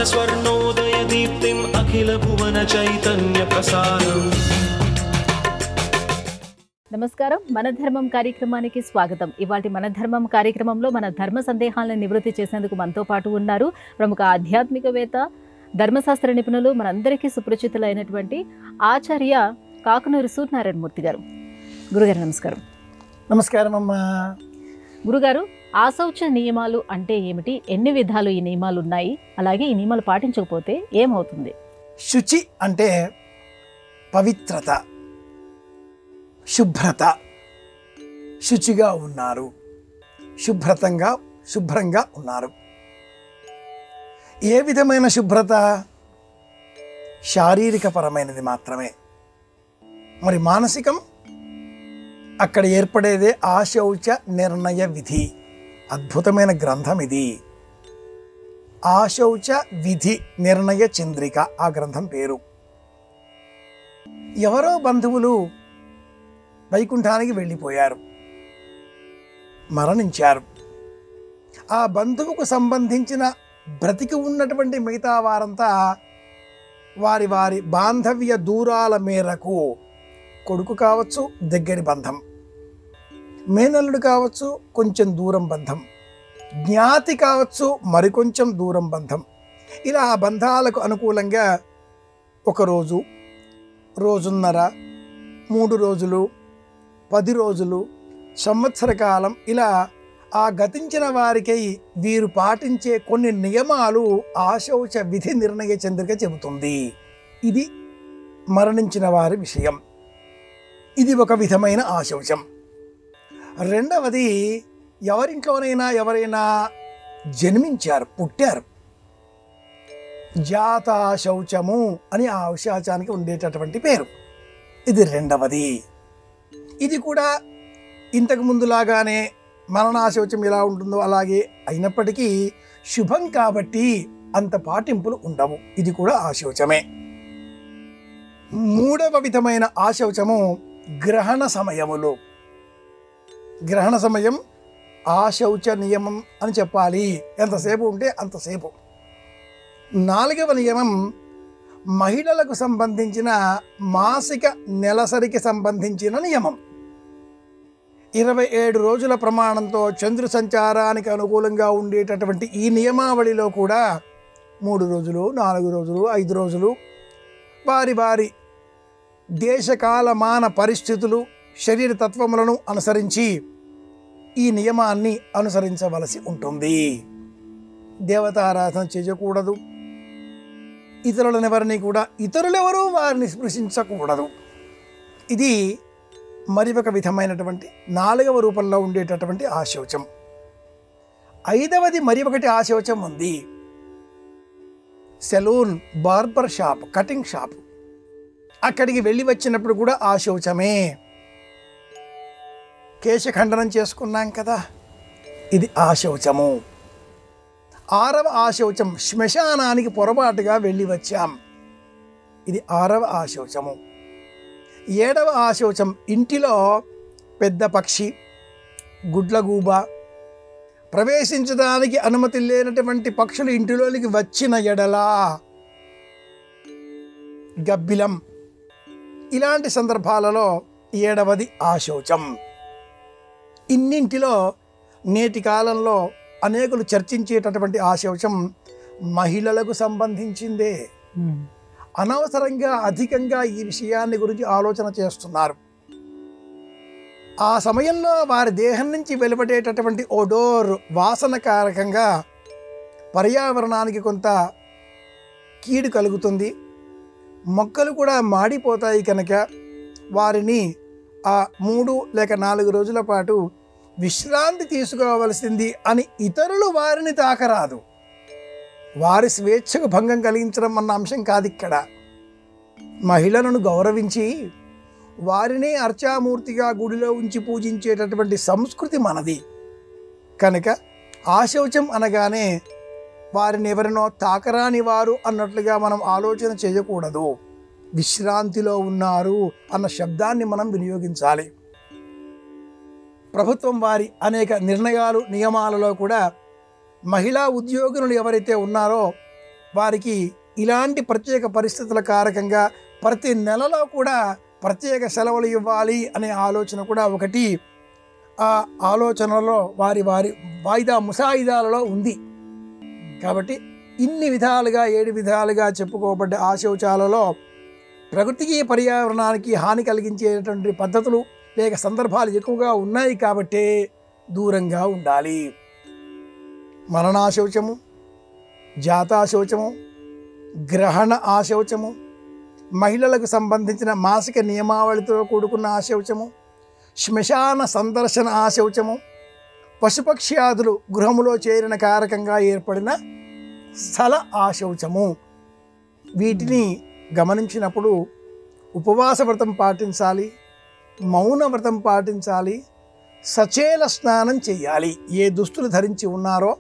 స్వర్ణోదయ దీప్తిం అఖిల భువన చైతన్య ప్రసారం. నమస్కారం. మన ధర్మం కార్యక్రమానికి స్వాగతం. ఇవాటి మన ధర్మం కార్యక్రమంలో మన ధర్మ సందేహాలను నివృత్తి చేసేందుకు మనతో పాటు ఉన్నారు ప్రముఖ ఆధ్యాత్మికవేత్త, ధర్మశాస్త్ర నిపుణులు, మనందరికీ సుపరిచితులైనటువంటి ఆచార్య కాకునూరి సూర్యనారాయణమూర్తి గారు. గురుగారు నమస్కారం. నమస్కారం అమ్మా. గురుగారు, ఆశౌచ నియమాలు అంటే ఏమిటి? ఎన్ని విధాలు ఈ నియమాలు ఉన్నాయి? అలాగే ఈ నియమాలు పాటించకపోతే ఏమవుతుంది? శుచి అంటే పవిత్రత, శుభ్రత. శుచిగా ఉన్నారు, శుభ్రంగా ఉన్నారు. ఏ విధమైన శుభ్రత? శారీరకపరమైనది మాత్రమే. మరి మానసికం? అక్కడ ఏర్పడేదే ఆశౌచ నిర్ణయ విధి. అద్భుతమైన గ్రంథం ఇది. ఆశౌచ విధి నిర్ణయ చంద్రిక ఆ గ్రంథం పేరు. ఎవరో బంధువులు వైకుంఠానికి వెళ్ళిపోయారు, మరణించారు. ఆ బంధువుకు సంబంధించిన బ్రతికి ఉన్నటువంటి మిగతా వారంతా వారి వారి బాంధవ్య దూరాల మేరకు, కొడుకు కావచ్చు దగ్గరి బంధం, మేనల్లుడు కావచ్చు కొంచెం దూరం బంధం, జ్ఞాతి కావచ్చు మరికొంచెం దూరం బంధం, ఇలా ఆ బంధాలకు అనుకూలంగా ఒకరోజు, రోజున్నర, 3 రోజులు, 10 రోజులు, సంవత్సర కాలం, ఇలా ఆ గతించిన వారికై వీరు పాటించే కొన్ని నియమాలు ఆశౌచ విధి నిర్ణయ చంద్రిక చెబుతుంది. ఇది మరణించిన వారి విషయం. ఇది ఒక విధమైన ఆశౌచం. రెండవది, ఎవరింట్లోనైనా ఎవరైనా జన్మించారు, పుట్టారు, జాతాశౌచము అని ఆ శౌచానికి ఉండేటటువంటి పేరు. ఇది రెండవది. ఇది కూడా ఇంతకు ముందులాగానే మరణాశౌచం ఎలా ఉంటుందో అలాగే అయినప్పటికీ శుభం కాబట్టి అంత పాటింపులు ఉండవు. ఇది కూడా ఆశౌచమే. మూడవ విధమైన ఆశౌచము గ్రహణ సమయములు. గ్రహణ సమయం ఆశౌచ నియమం అని చెప్పాలి. ఎంతసేపు ఉంటే అంతసేపు. 4వ నియమం మహిళలకు సంబంధించిన మాసిక నెలసరికి సంబంధించిన నియమం. 27 రోజుల ప్రమాణంతో చంద్ర సంచారానికి అనుకూలంగా ఉండేటటువంటి ఈ నియమావళిలో కూడా 3 రోజులు, 4 రోజులు, 5 రోజులు వారి వారి దేశకాలమాన పరిస్థితులు, శరీర తత్వములను అనుసరించి ఈ నియమాన్ని అనుసరించవలసి ఉంటుంది. దేవతారాధన చేయకూడదు. ఇతరులనెవరిని కూడా ఇతరులెవరూ వారిని స్పృశించకూడదు. ఇది మరి ఒక విధమైనటువంటి 4వ రూపంలో ఉండేటటువంటి ఆశౌచం. 5వది మరి ఒకటి ఆశౌచం ఉంది. Salon, barber shop, cutting shop. అక్కడికి వెళ్ళి వచ్చినప్పుడు కూడా ఆశౌచమే. కేశఖండనం చేసుకున్నాం కదా, ఇది ఆశౌచము. 6వ ఆశౌచం శ్మశానానికి పొరపాటుగా వెళ్ళి వచ్చాం. ఇది 6వ ఆశౌచము. 7వ ఆశౌచం ఇంటిలో పెద్ద పక్షి, గుడ్లగూబ, ప్రవేశించడానికి అనుమతి లేనటువంటి పక్షులు ఇంటిలోనికి వచ్చిన ఎడలా, గబ్బిలం, ఇలాంటి సందర్భాలలో 7వది ఆశౌచం. ఇన్నింటిలో నేటి కాలంలో అనేకులు చర్చించేటటువంటి ఆశౌచం మహిళలకు సంబంధించిందే. అనవసరంగా అధికంగా ఈ విషయాన్ని గురించి ఆలోచన చేస్తున్నారు. ఆ సమయంలో వారి దేహం నుంచి వెలువడేటటువంటి ఓడోర్ వాసన కారకంగా పర్యావరణానికి కొంత కీడు కలుగుతుంది. మొక్కలు కూడా మాడిపోతాయి. కనుక వారిని ఆ 3 లేక 4 రోజుల పాటు విశ్రాంతి తీసుకోవలసింది అని ఇతరులు వారిని తాకరాదు. వారి స్వేచ్ఛకు భంగం కలిగించడం అన్న అంశం కాదు ఇక్కడ. మహిళలను గౌరవించి వారిని అర్చామూర్తిగా గుడిలో ఉంచి పూజించేటటువంటి సంస్కృతి మనది. కనుక ఆశౌచం అనగానే వారిని ఎవరినో తాకరాని వారు అన్నట్లుగా మనం ఆలోచన చేయకూడదు. విశ్రాంతిలో ఉన్నారు అన్న శబ్దాన్ని మనం వినియోగించాలి. ప్రభుత్వం వారి అనేక నిర్ణయాలు, నియమాలలో కూడా మహిళా ఉద్యోగులు ఎవరైతే ఉన్నారో వారికి ఇలాంటి ప్రత్యేక పరిస్థితుల కారకంగా ప్రతి నెలలో కూడా ప్రత్యేక సెలవులు ఇవ్వాలి అనే ఆలోచన కూడా ఒకటి ఆ ఆలోచనలో వారి వారి వాయిదా ముసాయిదాలలో ఉంది. కాబట్టి ఇన్ని విధాలుగా 7 విధాలుగా చెప్పుకోబడ్డ ఆ శౌచాలలో ప్రకృతికి పర్యావరణానికి హాని కలిగించేటువంటి పద్ధతులు లేక సందర్భాలు ఎక్కువగా ఉన్నాయి కాబట్టే దూరంగా ఉండాలి. మరణాశౌచము, జాతాశౌచము, గ్రహణ ఆశౌచము, మహిళలకు సంబంధించిన మాసిక నియమావళితో కూడుకున్న ఆశౌచము, శ్మశాన సందర్శన ఆశౌచము, పశుపక్ష్యాదులు గృహములో చేరిన కారకంగా ఏర్పడిన స్థల ఆశౌచము. వీటిని గమనించినప్పుడు ఉపవాస వ్రతం పాటించాలి, మౌన వ్రతం పాటించాలి, సచేల స్నానం చేయాలి. ఏ దుస్తులు ధరించి ఉన్నారో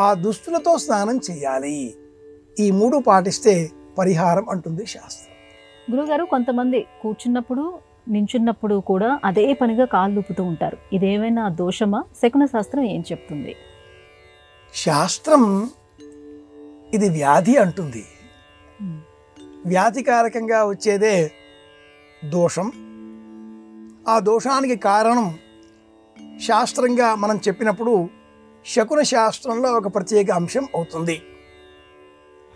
ఆ దుస్తులతో స్నానం చేయాలి. ఈ 3 పాటిస్తే పరిహారం అంటుంది శాస్త్రం. గురుగారు, కొంతమంది కూర్చున్నప్పుడు నించున్నప్పుడు కూడా అదే పనిగా కాళ్ళు ఊపుతూ ఉంటారు. ఇదేమైనా దోషమా? శకున శాస్త్రం ఏం చెప్తుంది? శాస్త్రం ఇది వ్యాధి అంటుంది. వ్యాధికారకంగా వచ్చేదే దోషం. ఆ దోషానికి కారణం శాస్త్రంగా మనం చెప్పినప్పుడు శకున శాస్త్రంలో ఒక ప్రత్యేక అంశం అవుతుంది.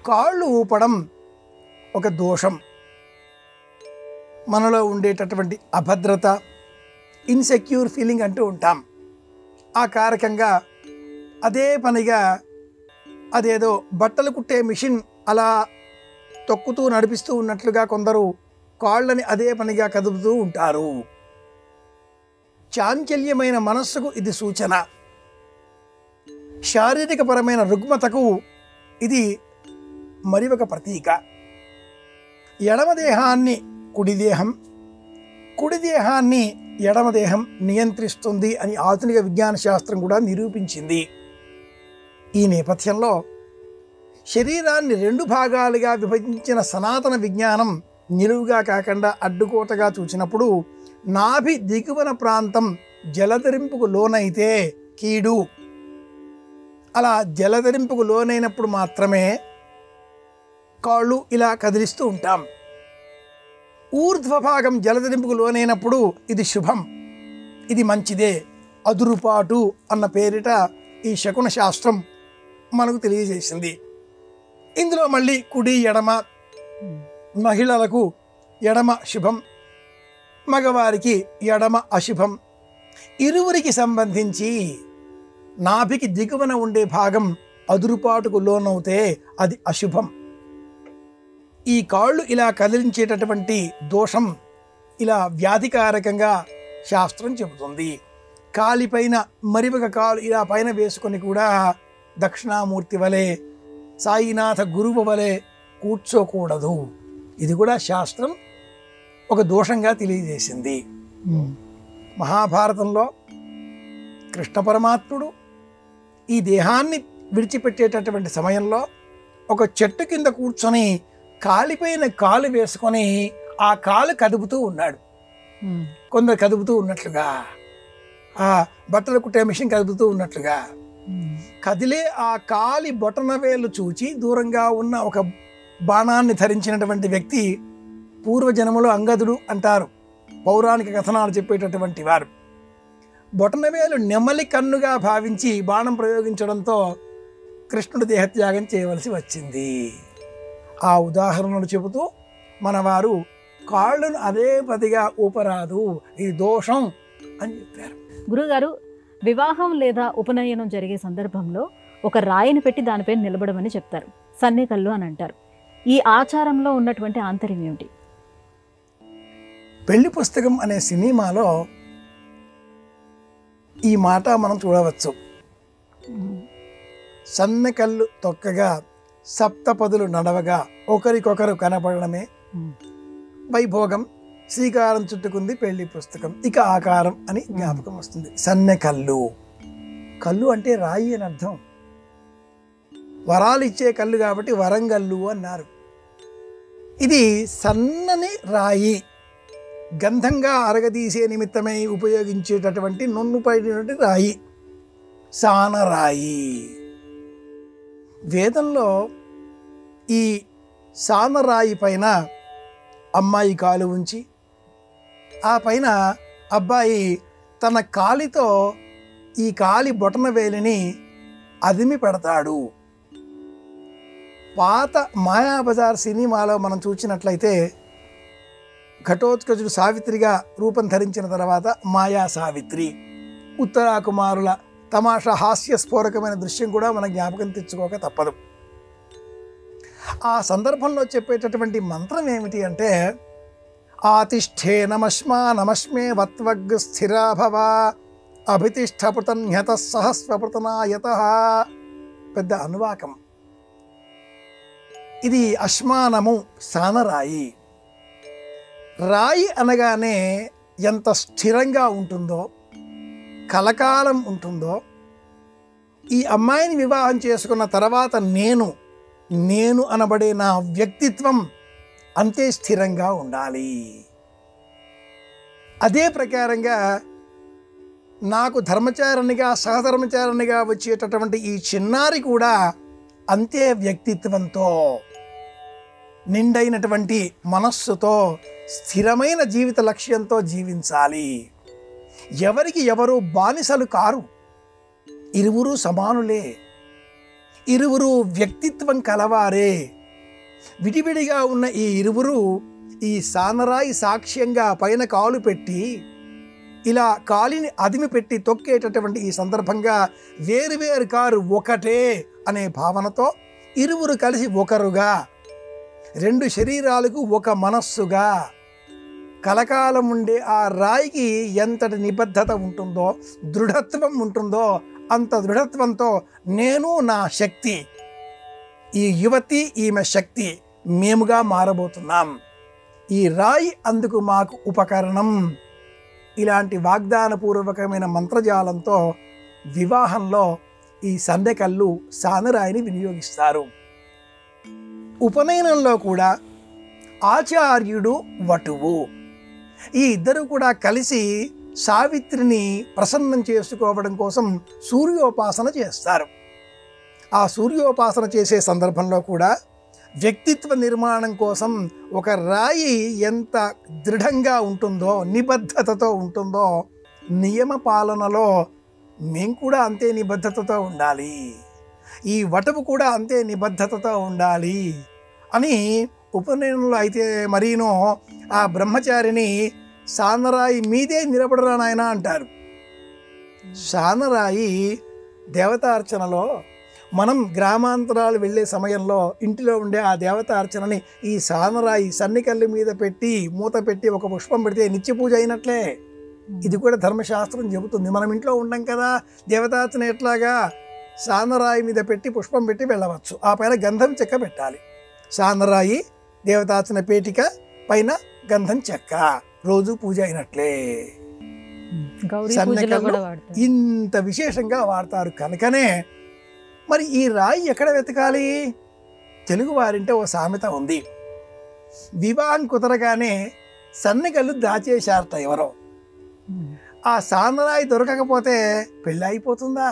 కాళ్ళు ఊపడం ఒక దోషం. మనలో ఉండేటటువంటి అభద్రత, ఇన్సెక్యూర్ ఫీలింగ్ అంటూ ఉంటాం. ఆ కారకంగా అదే పనిగా అదేదో బట్టలు కుట్టే మిషన్ అలా తొక్కుతూ నడిపిస్తూ ఉన్నట్లుగా కొందరు కాళ్ళని అదే పనిగా కదుపుతూ ఉంటారు. చాంచల్యమైన మనస్సుకు ఇది సూచన. శారీరకపరమైన రుగ్మతకు ఇది మరి ఒక ప్రతీక. ఎడమ దేహాన్ని కుడి దేహం, కుడి దేహాన్ని ఎడమ దేహం నియంత్రిస్తుంది అని ఆధునిక విజ్ఞాన శాస్త్రం కూడా నిరూపించింది. ఈ నేపథ్యంలో శరీరాన్ని 2 భాగాలుగా విభజించిన సనాతన విజ్ఞానం నిలువుగా కాకుండా అడ్డుకోటగా చూసినప్పుడు నాభి దిగువన ప్రాంతం జలధరింపుకు లోనైతే కీడు. అలా జలధరింపుకు లోనైనప్పుడు మాత్రమే కాళ్ళు ఇలా కదిలిస్తూ ఉంటాం. ఊర్ధ్వభాగం జలధరింపుకు లోనైనప్పుడు ఇది శుభం, ఇది మంచిదే, అదురుపాటు అన్న పేరిట ఈ శకున శాస్త్రం మనకు తెలియజేసింది. ఇందులో మళ్ళీ కుడి ఎడమ, మహిళలకు ఎడమ శుభం, మగవారికి ఎడమ అశుభం. ఇరువురికి సంబంధించి నాభికి దిగువన ఉండే భాగం అదురుపాటుకు లోనవుతే అది అశుభం. ఈ కాళ్ళు ఇలా కదిలించేటటువంటి దోషం ఇలా వ్యాధికారకంగా శాస్త్రం చెబుతుంది. కాలిపైన మరి ఒక కాలు ఇలా పైన వేసుకొని కూడా దక్షిణామూర్తి వలె, సాయినాథ గురువు వలె కూర్చోకూడదు. ఇది కూడా శాస్త్రం ఒక దోషంగా తెలియజేసింది. మహాభారతంలో కృష్ణ పరమాత్ముడు ఈ దేహాన్ని విడిచిపెట్టేటటువంటి సమయంలో ఒక చెట్టు కింద కూర్చొని కాలిపైన కాలు వేసుకొని ఆ కాలు కదుపుతూ ఉన్నాడు. కొందరు కదుపుతూ ఉన్నట్లుగా, ఆ బట్టలు కుట్టే మిషన్ కదుపుతూ ఉన్నట్లుగా కదిలే ఆ కాలి బొటన వేలు చూచి దూరంగా ఉన్న ఒక బాణాన్ని ధరించినటువంటి వ్యక్తి పూర్వజన్మలో అంగదుడు అంటారు. పౌరాణిక కథనాలు చెప్పేటటువంటి వారు. బొటనవేలు నెమలి కన్నుగా భావించి బాణం ప్రయోగించడంతో కృష్ణుడు దేహత్యాగం చేయవలసి వచ్చింది. ఆ ఉదాహరణలు చెబుతూ మనవారు కాళ్ళను అదే పదిగా ఊపరాదు, ఇది దోషం అని చెప్పారు. గురుగారు, వివాహం లేదా ఉపనయనం జరిగే సందర్భంలో ఒక రాయిని పెట్టి దానిపై నిలబడమని చెప్తారు, సన్నికల్లు అని అంటారు. ఈ ఆచారంలో ఉన్నటువంటి ఆంతర్యం ఏమిటి? పెళ్లి పుస్తకం అనే సినిమాలో ఈ మాట మనం చూడవచ్చు. సన్నకల్లు తొక్కగా సప్తపదులు నడవగా ఒకరికొకరు కనపడమే వైభోగం, శ్రీకారం చుట్టుకుంది పెళ్లి పుస్తకం, ఇక ఆకారం అని జ్ఞాపకం వస్తుంది. సన్నకల్లు, కల్లు అంటే రాయి అని అర్థం. వరాలు ఇచ్చే కళ్ళు కాబట్టి వరంగల్లు అన్నారు. ఇది సన్నని రాయి, గంధంగా అరగదీసే నిమిత్తమై ఉపయోగించేటటువంటి నున్నుపైనటువంటి రాయి, సానరాయి. వేదంలో ఈ సానరాయి పైన అమ్మాయి కాలు ఉంచి ఆ పైన అబ్బాయి తన కాలితో ఈ కాలి బొటన వేలిని అదిమి పెడతాడు. పాత మాయాబజార్ సినిమాలో మనం చూసినట్లయితే ఘటోత్కచుడు సావిత్రిగా రూపం ధరించిన తర్వాత మాయా సావిత్రి, ఉత్తరాకుమారుల తమాషా హాస్యస్ఫోరకమైన దృశ్యం కూడా మన జ్ఞాపకం తెచ్చుకోక తప్పదు. ఆ సందర్భంలో చెప్పేటటువంటి మంత్రం ఏమిటి అంటే ఆతిష్ఠే నమస్మా నమస్మే వత్వగ్ స్థిరాభవ అభితిష్ఠపృతన్యత సహస్వపృతనాయత. పెద్ద అనువాకం. ఇది అశ్మానము, సానరాయి. రాయి అనగానే ఎంత స్థిరంగా ఉంటుందో, కలకాలం ఉంటుందో, ఈ అమ్మాయిని వివాహం చేసుకున్న తర్వాత నేను అనబడే నా వ్యక్తిత్వం అంతే స్థిరంగా ఉండాలి. అదే ప్రకారంగా నాకు ధర్మచారిణిగా సహధర్మచారిణిగా వచ్చేటటువంటి ఈ చిన్నారి కూడా అంతే వ్యక్తిత్వంతో, నిండైనటువంటి మనస్సుతో, స్థిరమైన జీవిత లక్ష్యంతో జీవించాలి. ఎవరికి ఎవరు బానిసలు కారు, ఇరువురు సమానులే, ఇరువురు వ్యక్తిత్వం కలవారే. విడివిడిగా ఉన్న ఈ ఇరువురు ఈ సానరాయి సాక్ష్యంగా పైన కాలు పెట్టి ఇలా కాలిని అదిమి పెట్టి తొక్కేటటువంటి ఈ సందర్భంగా వేరువేరు కారు ఒకటే అనే భావనతో ఇరువురు కలిసి ఒకరుగా, రెండు శరీరాలకు ఒక మనస్సుగా కలకాలం ఉండే ఆ రాయికి ఎంతటి నిబద్ధత ఉంటుందో, దృఢత్వం ఉంటుందో, అంత దృఢత్వంతో నేను నా శక్తి, ఈ యువతి ఈమె శక్తి మేముగా మారబోతున్నాం. ఈ రాయి అందుకు మాకు ఉపకరణం. ఇలాంటి వాగ్దానపూర్వకమైన మంత్రజాలంతో వివాహంలో ఈ సందెకళ్ళు సానరాయిని వినియోగిస్తారు. ఉపనయనంలో కూడా ఆచార్యుడు వటువు ఈ ఇద్దరు కూడా కలిసి సావిత్రిని ప్రసన్నం చేసుకోవడం కోసం సూర్యోపాసన చేస్తారు. ఆ సూర్యోపాసన చేసే సందర్భంలో కూడా వ్యక్తిత్వ నిర్మాణం కోసం ఒక రాయి ఎంత దృఢంగా ఉంటుందో, నిబద్ధతతో ఉంటుందో, నియమ పాలనలో మేము కూడా అంతే నిబద్ధతతో ఉండాలి, ఈ వటువు కూడా అంతే నిబద్ధతతో ఉండాలి అని ఉపనయనంలో అయితే మరీనో ఆ బ్రహ్మచారిని సానరాయి మీదే నిలబడరా నాయన అంటారు. సానరాయి దేవతార్చనలో మనం గ్రామాంతరాలు వెళ్ళే సమయంలో ఇంటిలో ఉండే ఆ దేవతార్చనని ఈ సానరాయి సన్నికల్లి మీద పెట్టి మూత పెట్టి ఒక పుష్పం పెడితే నిత్య పూజ అయినట్లే. ఇది కూడా ధర్మశాస్త్రం చెబుతుంది. మనం ఇంట్లో ఉండం కదా, దేవతార్చన ఎట్లాగా సానరాయి మీద పెట్టి పుష్పం పెట్టి వెళ్ళవచ్చు. ఆ పైన గంధం చెక్క పెట్టాలి. సానరాయి దేవతార్చన పేటిక పైన గంధం చెక్క, రోజు పూజ అయినట్లే. సన్నకళ్ళు ఇంత విశేషంగా వాడతారు కనుకనే మరి ఈ రాయి ఎక్కడ వెతకాలి? తెలుగు వారింటే ఓ సామెత ఉంది. వివాహం కుదరగానే సన్నకళ్ళు దాచేశారట ఎవరో. ఆ సానరాయి దొరకకపోతే పెళ్ళి అయిపోతుందా?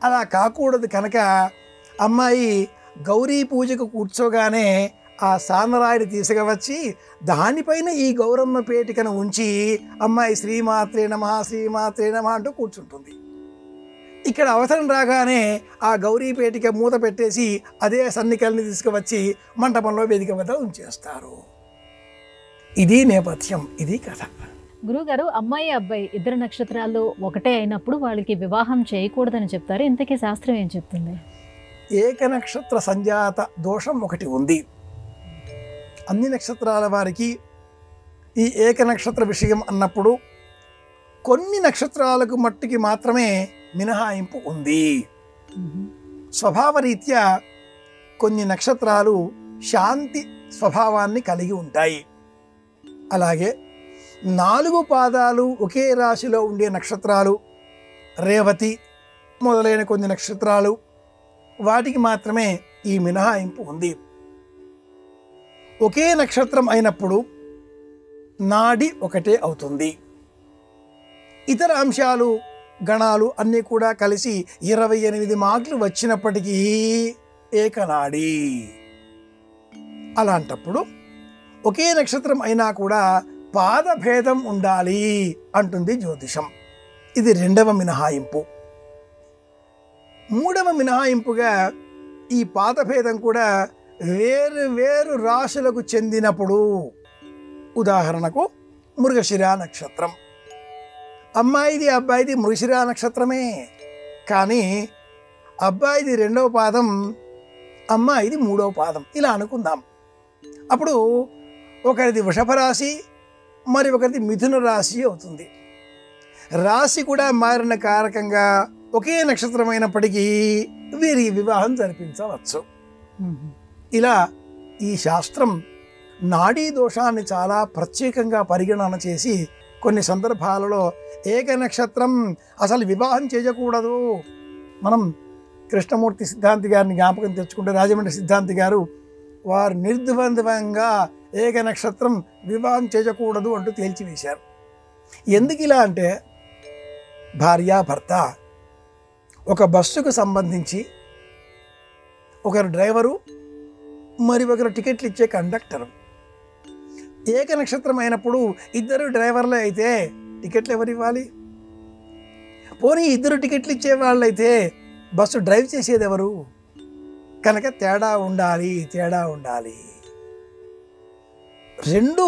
అలా కాకూడదు కనుక అమ్మాయి గౌరీ పూజకు కూర్చోగానే ఆ సానరాయిని తీసుకువచ్చి దానిపైన ఈ గౌరమ్మ పేటికను ఉంచి అమ్మాయి శ్రీమాత్రే నమః శ్రీమాత్రే నమః అంటూ కూర్చుంటుంది. ఇక్కడ అవసరం రాగానే ఆ గౌరీ పేటిక మూత పెట్టేసి అదే సన్నికల్ని తీసుకువచ్చి మంటపంలో వేదిక వద్ద ఉంచేస్తారు. ఇది నేపథ్యం, ఇది కథ. గురుగారు, అమ్మాయి అబ్బాయి ఇద్దరు నక్షత్రాలు ఒకటే అయినప్పుడు వాళ్ళకి వివాహం చేయకూడదని చెప్తారు. ఇంతకీ శాస్త్రం ఏం చెప్తుంది? ఏక నక్షత్ర సంజాత దోషం ఒకటి ఉంది. అన్ని నక్షత్రాల వారికి ఈ ఏక నక్షత్ర విషయం అన్నప్పుడు కొన్ని నక్షత్రాలకు మట్టుకి మాత్రమే మినహాయింపు ఉంది. స్వభావరీత్యా కొన్ని నక్షత్రాలు శాంతి స్వభావాన్ని కలిగి ఉంటాయి. అలాగే 4 పాదాలు ఒకే రాశిలో ఉండే నక్షత్రాలు, రేవతి మొదలైన కొన్ని నక్షత్రాలు, వాటికి మాత్రమే ఈ మినహాయింపు ఉంది. ఒకే నక్షత్రం అయినప్పుడు నాడి ఒకటే అవుతుంది. ఇతర అంశాలు గణాలు అన్నీ కూడా కలిసి 28 మార్కులు వచ్చినప్పటికీ ఏకనాడి. అలాంటప్పుడు ఒకే నక్షత్రం అయినా కూడా పాదభేదం ఉండాలి అంటుంది జ్యోతిషం. ఇది రెండవ మినహాయింపు. మూడవ మినహాయింపుగా ఈ పాదభేదం కూడా వేరు వేరు రాశులకు చెందినప్పుడు, ఉదాహరణకు మృగశిర నక్షత్రం, అమ్మాయిది అబ్బాయిది మృగశిర నక్షత్రమే, కానీ అబ్బాయిది రెండవ పాదం, అమ్మాయిది మూడవ పాదం, ఇలా అనుకుందాం. అప్పుడు ఒకరిది వృషభ రాశి, మరి ఒకరిది మిథున రాశి అవుతుంది. రాశి కూడా మారిన కారకంగా ఒకే నక్షత్రం అయినప్పటికీ వీరి వివాహం జరిపించవచ్చు. ఇలా ఈ శాస్త్రం నాడీ దోషాన్ని చాలా ప్రత్యేకంగా పరిగణన చేసి కొన్ని సందర్భాలలో ఏక నక్షత్రం అసలు వివాహం చేయకూడదు. మనం కృష్ణమూర్తి సిద్ధాంతి గారిని జ్ఞాపకం తెచ్చుకుంటే, రాజమండ్రి సిద్ధాంతి గారు వారు నిర్ద్వంద్వంగా ఏక నక్షత్రం వివాహం చేయకూడదు అంటూ తేల్చివేశారు. ఎందుకు ఇలా అంటే, భార్యాభర్త ఒక బస్సుకు సంబంధించి ఒకరు డ్రైవరు, మరి ఒకరు టికెట్లు ఇచ్చే కండక్టరు. ఏక నక్షత్రం అయినప్పుడు ఇద్దరు డ్రైవర్లే అయితే టికెట్లు ఎవరు ఇవ్వాలి? పోనీ ఇద్దరు టికెట్లు ఇచ్చే వాళ్ళైతే బస్సు డ్రైవ్ చేసేది ఎవరు? కనుక తేడా ఉండాలి. రెండు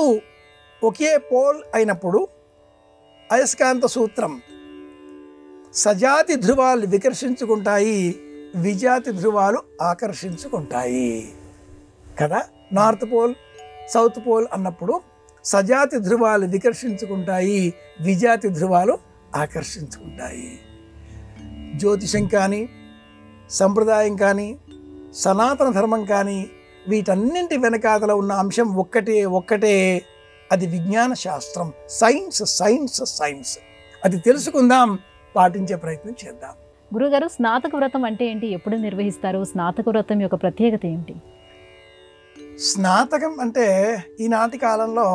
ఒకే పోల్ అయినప్పుడు అయస్కాంత సూత్రం, సజాతి ధ్రువాలు వికర్షించుకుంటాయి, విజాతి ధ్రువాలు ఆకర్షించుకుంటాయి కదా. నార్త్ పోల్ సౌత్ పోల్ అన్నప్పుడు సజాతి ధ్రువాలు వికర్షించుకుంటాయి, విజాతి ధ్రువాలు ఆకర్షించుకుంటాయి. జ్యోతిషం కానీ, సంప్రదాయం కానీ, సనాతన ధర్మం కానీ, వీటన్నింటి వెనకాతల ఉన్న అంశం ఒక్కటే, అది విజ్ఞాన శాస్త్రం, సైన్స్. అది తెలుసుకుందాం, పాటించే ప్రయత్నం చేద్దాం. గురుగారు, స్నాతక వ్రతం అంటే ఏంటి? ఎప్పుడు నిర్వహిస్తారు? స్నాతక వ్రతం యొక్క ప్రత్యేకత ఏంటి? స్నాతకం అంటే ఈనాటి కాలంలో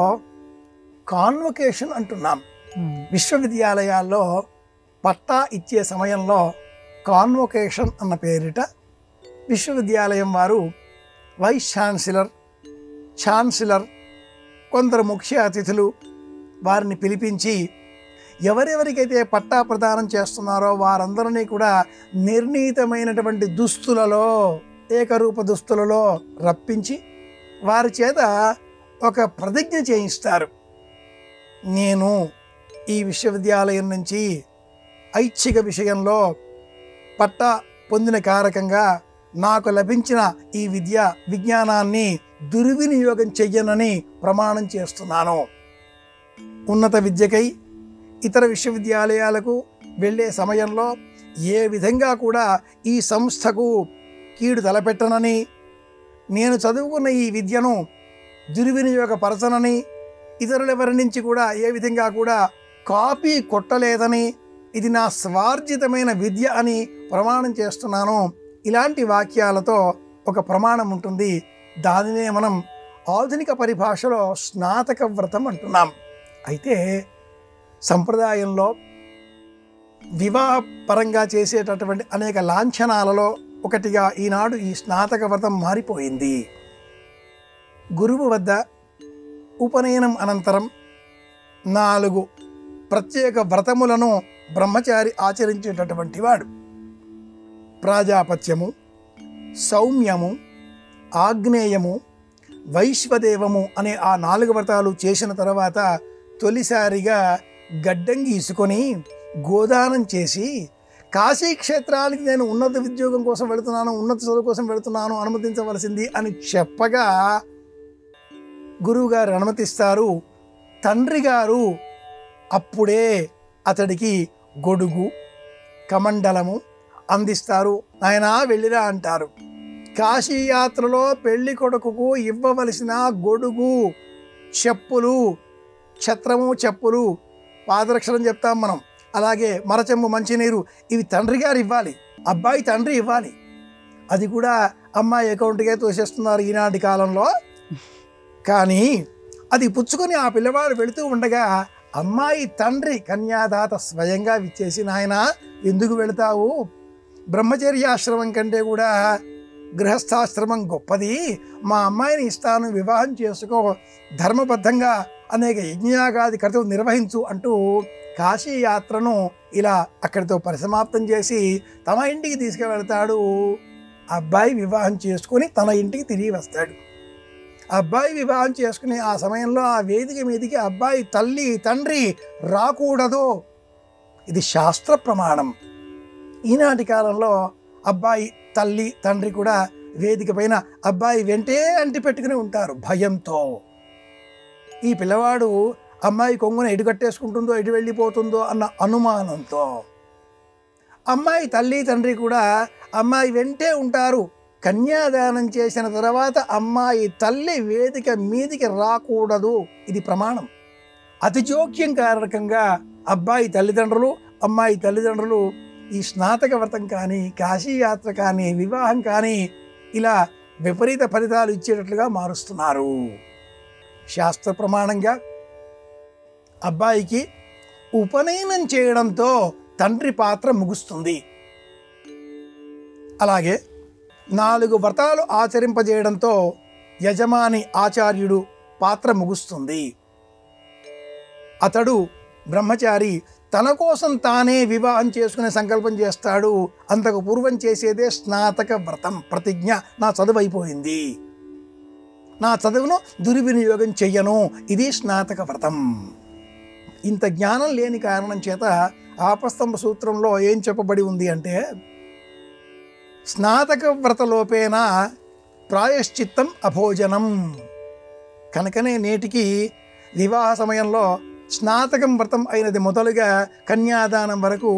కాన్వకేషన్ అంటున్నాం. విశ్వవిద్యాలయాల్లో పట్టా ఇచ్చే సమయంలో కాన్వకేషన్ అన్న పేరిట విశ్వవిద్యాలయం వారు వైస్ ఛాన్సలర్, కొందరు ముఖ్య అతిథులు వారిని పిలిపించి ఎవరెవరికైతే పట్టా ప్రదానం చేస్తున్నారో వారందరినీ కూడా నిర్ణీతమైనటువంటి దుస్తులలో, ఏకరూప దుస్తులలో రప్పించి వారి చేత ఒక ప్రతిజ్ఞ చేయిస్తారు. నేను ఈ విశ్వవిద్యాలయం నుంచి ఐచ్ఛిక విషయంలో పట్టా పొందిన కారకంగా నాకు లభించిన ఈ విజ్ఞానాన్ని దుర్వినియోగం చెయ్యనని ప్రమాణం చేస్తున్నాను. ఉన్నత విద్యకై ఇతర విశ్వవిద్యాలయాలకు వెళ్ళే సమయంలో ఏ విధంగా కూడా ఈ సంస్థకు కీడు తలపెట్టనని, నేను చదువుకున్న ఈ విద్యను దుర్వినియోగపరచనని, ఇతరులెవరి నుంచి కూడా ఏ విధంగా కూడా కాపీ కొట్టలేదని, ఇది నా స్వార్జితమైన విద్య అని ప్రమాణం చేస్తున్నాను. ఇలాంటి వాక్యాలతో ఒక ప్రమాణం ఉంటుంది. దానినే మనం ఆధునిక పరిభాషలో స్నాతక వ్రతం అంటున్నాం. అయితే సంప్రదాయంలో వివాహపరంగా చేసేటటువంటి అనేక లాంఛనాలలో ఒకటిగా ఈనాడు ఈ స్నాతక వ్రతం మారిపోయింది. గురువు వద్ద ఉపనయనం అనంతరం 4 ప్రత్యేక వ్రతములను బ్రహ్మచారి ఆచరించేటటువంటి వాడు. ప్రాజాపత్యము, సౌమ్యము, ఆగ్నేయము, వైశ్వదేవము అనే ఆ 4 వ్రతాలు చేసిన తర్వాత తొలిసారిగా గడ్డం గీసుకొని గోదానం చేసి, కాశీ క్షేత్రానికి నేను ఉన్నత ఉద్యోగం కోసం వెళుతున్నాను, ఉన్నత చదువు కోసం వెళుతున్నాను, అనుమతించవలసింది అని చెప్పగా గురువుగారు అనుమతిస్తారు. తండ్రి గారు అప్పుడే అతడికి గొడుగు, కమండలము అందిస్తారు. ఆయన వెళ్ళిరా అంటారు. కాశీయాత్రలో పెళ్లి కొడుకుకు ఇవ్వవలసిన గొడుగు, చెప్పులు, ఛత్రము, చెప్పులు, పాదరక్షణం చెప్తాం మనం, అలాగే మరచెంబు మంచినీరు, ఇవి తండ్రి గారు ఇవ్వాలి, అబ్బాయి తండ్రి ఇవ్వాలి. అది కూడా అమ్మాయి అకౌంట్కే తోసేస్తున్నారు ఈనాటి కాలంలో. కానీ అది పుచ్చుకొని ఆ పిల్లవాడు వెళుతూ ఉండగా అమ్మాయి తండ్రి కన్యాదాత స్వయంగా విచ్చేసి, నాయన ఎందుకు వెళతావు? బ్రహ్మచర్యాశ్రమం కంటే కూడా గృహస్థాశ్రమం గొప్పది, మా అమ్మాయిని ఇస్తాను, వివాహం చేసుకో, ధర్మబద్ధంగా అనేక యజ్ఞయాగాది కర్తవ్యం నిర్వహించు అంటూ కాశీ యాత్రను ఇలా అక్కడితో పరిసమాప్తం చేసి తమ ఇంటికి తీసుకువెళ్తాడు. అబ్బాయి వివాహం చేసుకుని తన ఇంటికి తిరిగి వస్తాడు. అబ్బాయి వివాహం చేసుకుని ఆ సమయంలో ఆ వేదిక మీదికి అబ్బాయి తల్లి తండ్రి రాకూడదు, ఇది శాస్త్ర ప్రమాణం. ఈనాటి కాలంలో అబ్బాయి తల్లి తండ్రి కూడా వేదిక పైన అబ్బాయి వెంటే అంటి పెట్టుకుని ఉంటారు భయంతో. ఈ పిల్లవాడు అమ్మాయి కొంగున ఎటు కట్టేసుకుంటుందో ఎటు వెళ్ళిపోతుందో అన్న అనుమానంతో. అమ్మాయి తల్లి తండ్రి కూడా అమ్మాయి వెంటే ఉంటారు. కన్యాదానం చేసిన తర్వాత అమ్మాయి తల్లి వేదిక మీదికి రాకూడదు, ఇది ప్రమాణం. అతి జోక్యం కారణంగా అబ్బాయి తల్లిదండ్రులు అమ్మాయి తల్లిదండ్రులు ఈ స్నాతక వ్రతం కానీ కాశీయాత్ర కానీ వివాహం కానీ ఇలా విపరీత ఫలితాలు ఇచ్చేటట్లుగా మారుస్తున్నారు. శాస్త్ర ప్రమాణంగా అబ్బాయికి ఉపనయనం చేయడంతో తండ్రి పాత్ర ముగుస్తుంది. అలాగే 4 వ్రతాలు ఆచరింపజేయడంతో యజమాని ఆచార్యుడు పాత్ర ముగుస్తుంది. అతడు బ్రహ్మచారి తన కోసం తానే వివాహం చేసుకునే సంకల్పం చేస్తాడు. అంతకు పూర్వం చేసేదే స్నాతక వ్రతం, ప్రతిజ్ఞ. నా చదువు అయిపోయింది, నా చదువును దుర్వినియోగం చెయ్యను, ఇది స్నాతక వ్రతం. ఇంత జ్ఞానం లేని కారణం చేత ఆపస్తంభ సూత్రంలో ఏం చెప్పబడి ఉంది అంటే, స్నాతక వ్రతలోపేన ప్రాయశ్చిత్తం అభోజనం. కనుకనే నేటికి వివాహ సమయంలో స్నాతకం వ్రతం అయినది మొదలుగా కన్యాదానం వరకు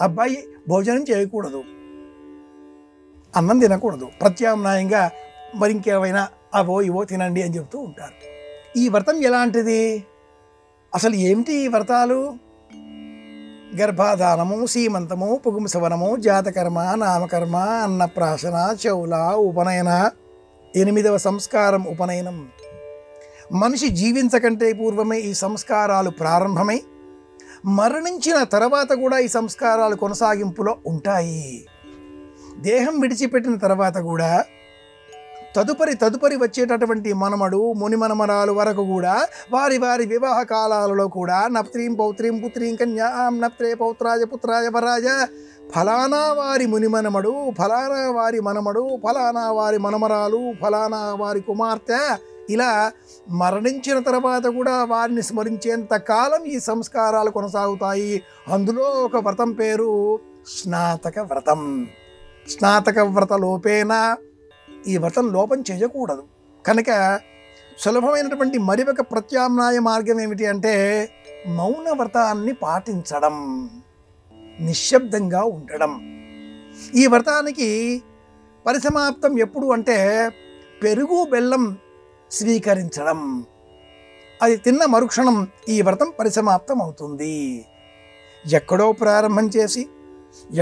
అబ్బాయి భోజనం చేయకూడదు, అన్నం తినకూడదు. ప్రత్యామ్నాయంగా మరింకేమైనా అవో ఇవో తినండి అని చెప్తూ ఉంటారు. ఈ వ్రతం ఎలాంటిది? అసలు ఏమిటి ఈ వ్రతాలు? గర్భాధానము, సీమంతము, పుగుంసవనము, జాతకర్మ, నామకర్మ, అన్నప్రాశన, చౌల, ఉపనయన, 8వ సంస్కారం ఉపనయనం. మనిషి జీవించకంటే పూర్వమే ఈ సంస్కారాలు ప్రారంభమై మరణించిన తర్వాత కూడా ఈ సంస్కారాలు కొనసాగింపులో ఉంటాయి. దేహం విడిచిపెట్టిన తర్వాత కూడా తదుపరి వచ్చేటటువంటి మనమడు ముని మనమరాలు వరకు కూడా వారి వారి వివాహ కాలాలలో కూడా నప్త్రీం పౌత్రీం పుత్రీం కన్యాం నప్త్రే పౌత్రాయ పుత్రాయ వరాజ, ఫలానా వారి ముని మనమడు, ఫలానా వారి మనమడు, ఫలానా వారి మనమరాలు, ఫలానా వారి కుమార్తె, ఇలా మరణించిన తర్వాత కూడా వారిని స్మరించేంత కాలం ఈ సంస్కారాలు కొనసాగుతాయి. అందులో ఒక వ్రతం పేరు స్నాతక వ్రతం. స్నాతక వ్రత లోపేన, ఈ వ్రతం లోపం చేయకూడదు. కనుక సులభమైనటువంటి మరి ఒక ప్రత్యామ్నాయ మార్గం ఏమిటి అంటే మౌన వ్రతాన్ని పాటించడం, నిశ్శబ్దంగా ఉండడం. ఈ వ్రతానికి పరిసమాప్తం ఎప్పుడు అంటే పెరుగు బెల్లం స్వీకరించడం. అది తిన్న మరుక్షణం ఈ వ్రతం పరిసమాప్తం అవుతుంది. ఎక్కడో ప్రారంభం చేసి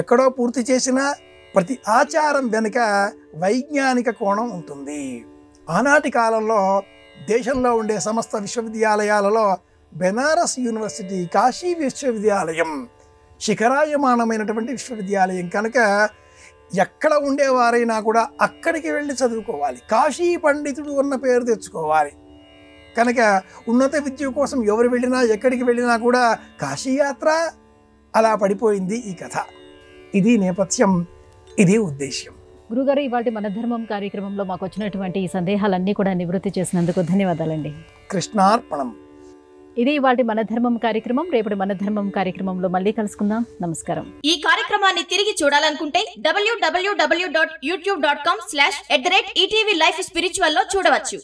ఎక్కడో పూర్తి చేసిన ప్రతి ఆచారం వెనుక వైజ్ఞానిక కోణం ఉంటుంది. ఆనాటి కాలంలో దేశంలో ఉండే సమస్త విశ్వవిద్యాలయాలలో బెనారస్ యూనివర్సిటీ, కాశీ విశ్వవిద్యాలయం శిఖరాయమానమైనటువంటి విశ్వవిద్యాలయం కనుక ఎక్కడ ఉండేవారైనా కూడా అక్కడికి వెళ్ళి చదువుకోవాలి, కాశీ పండితుడు అన్న పేరు తెచ్చుకోవాలి. కనుక ఉన్నత విద్య కోసం ఎవరు వెళ్ళినా ఎక్కడికి వెళ్ళినా కూడా కాశీయాత్ర అలా పడిపోయింది ఈ కథ. ఇది నేపథ్యం, ఇది ఉద్దేశ్యం. గురుగారు, ఇవాళ మన ధర్మం కార్యక్రమంలో మాకు వచ్చినటువంటి ఈ సందేహాలన్నీ కూడా నివృత్తి చేసినందుకు ధన్యవాదాలండి. కృష్ణార్పణం. ఇది ఇవాళ మన ధర్మం కార్యక్రమం. రేపటి మన ధర్మం కార్యక్రమంలో మళ్ళీ కలుసుకుందాం. నమస్కారం. ఈ కార్యక్రమాన్ని తిరిగి చూడాలనుకుంటే www.youtube.com/ETV Life Spiritual లో చూడవచ్చు.